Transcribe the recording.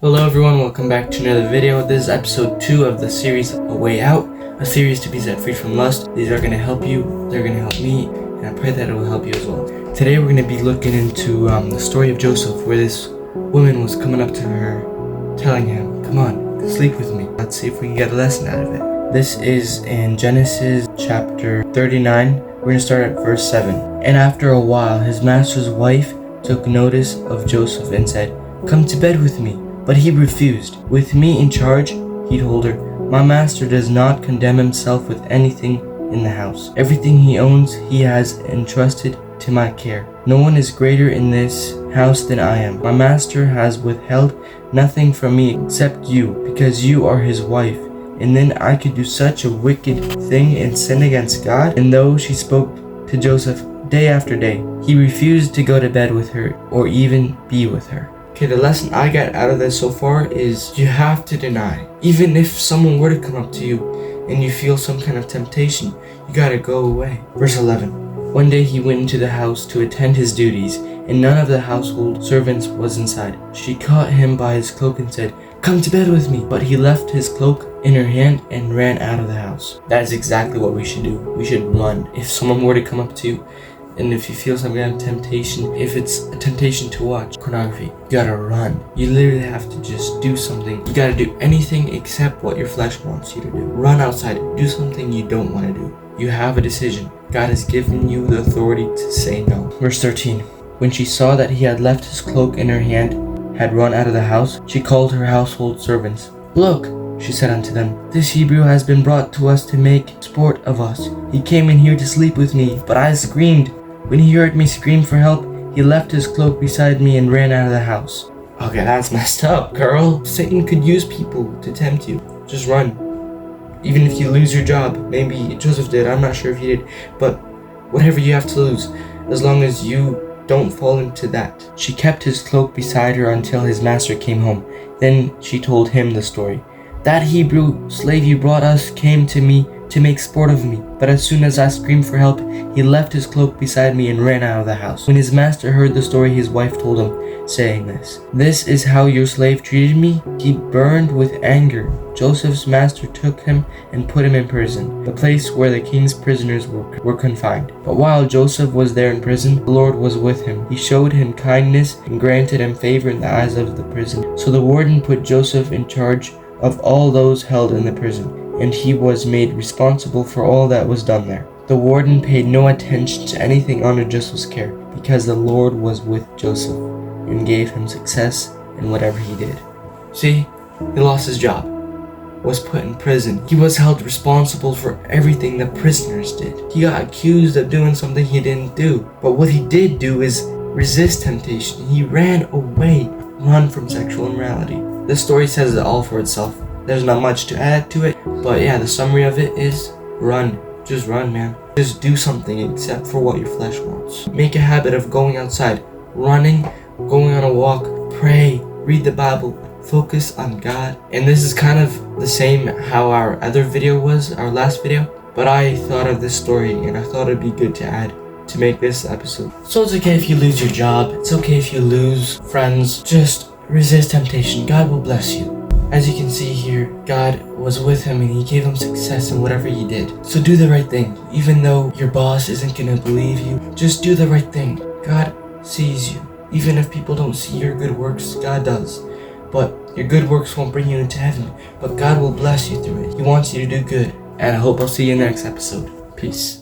Hello everyone, welcome back to another video. This is episode 2 of the series A Way Out, a series to be set free from lust. These are going to help you, they're going to help me, and I pray that it will help you as well. Today we're going to be looking into the story of Joseph, where this woman was coming up to her, telling him, come on, sleep with me. Let's see if we can get a lesson out of it. This is in Genesis chapter 39. We're going to start at verse 7. And after a while, his master's wife took notice of Joseph and said, come to bed with me. But he refused. With me in charge, he told her, my master does not condemn himself with anything in the house. Everything he owns, he has entrusted to my care. No one is greater in this house than I am. My master has withheld nothing from me except you, because you are his wife. And then I could do such a wicked thing and sin against God? And though she spoke to Joseph day after day, he refused to go to bed with her or even be with her. Okay, the lesson I got out of this so far is you have to deny. Even if someone were to come up to you and you feel some kind of temptation, you gotta go away. Verse 11. One day he went into the house to attend his duties, and none of the household servants was inside. She caught him by his cloak and said, come to bed with me. But he left his cloak in her hand and ran out of the house. That is exactly what we should do. We should run. If someone were to come up to you, and if you feel some kind of temptation, if it's a temptation to watch pornography, you gotta run. You literally have to just do something. You gotta do anything except what your flesh wants you to do. Run outside. Do something you don't want to do. You have a decision. God has given you the authority to say no. Verse 13. When she saw that he had left his cloak in her hand, had run out of the house, she called her household servants. Look, she said unto them, this Hebrew has been brought to us to make sport of us. He came in here to sleep with me, but I screamed. When he heard me scream for help, he left his cloak beside me and ran out of the house. Okay, that's messed up, girl. Satan could use people to tempt you. Just run. Even if you lose your job, maybe Joseph did, I'm not sure if he did, but whatever you have to lose, as long as you don't fall into that. She kept his cloak beside her until his master came home. Then she told him the story. That Hebrew slave you brought us came to me to make sport of me, but as soon as I screamed for help, he left his cloak beside me and ran out of the house. When his master heard the story, his wife told him, saying this is how your slave treated me? He burned with anger. Joseph's master took him and put him in prison, the place where the king's prisoners were confined. But while Joseph was there in prison, the Lord was with him. He showed him kindness and granted him favor in the eyes of the prison. So the warden put Joseph in charge of all those held in the prison, and he was made responsible for all that was done there. The warden paid no attention to anything under Joseph's care, because the Lord was with Joseph and gave him success in whatever he did. See, he lost his job, was put in prison. He was held responsible for everything the prisoners did. He got accused of doing something he didn't do. But what he did do is resist temptation. He ran away, run from sexual immorality. This story says it all for itself. There's not much to add to it, but yeah, the summary of it is run. Just run, man. Just do something except for what your flesh wants. Make a habit of going outside, running, going on a walk, pray, read the Bible, focus on God. And this is kind of the same how our other video was, our last video, but I thought of this story and I thought it'd be good to add to make this episode. So it's okay if you lose your job, it's okay if you lose friends, just resist temptation. God will bless you. As you can see here, God was with him and he gave him success in whatever he did. So do the right thing. Even though your boss isn't going to believe you, just do the right thing. God sees you. Even if people don't see your good works, God does. But your good works won't bring you into heaven, but God will bless you through it. He wants you to do good. And I hope I'll see you in the next episode. Peace.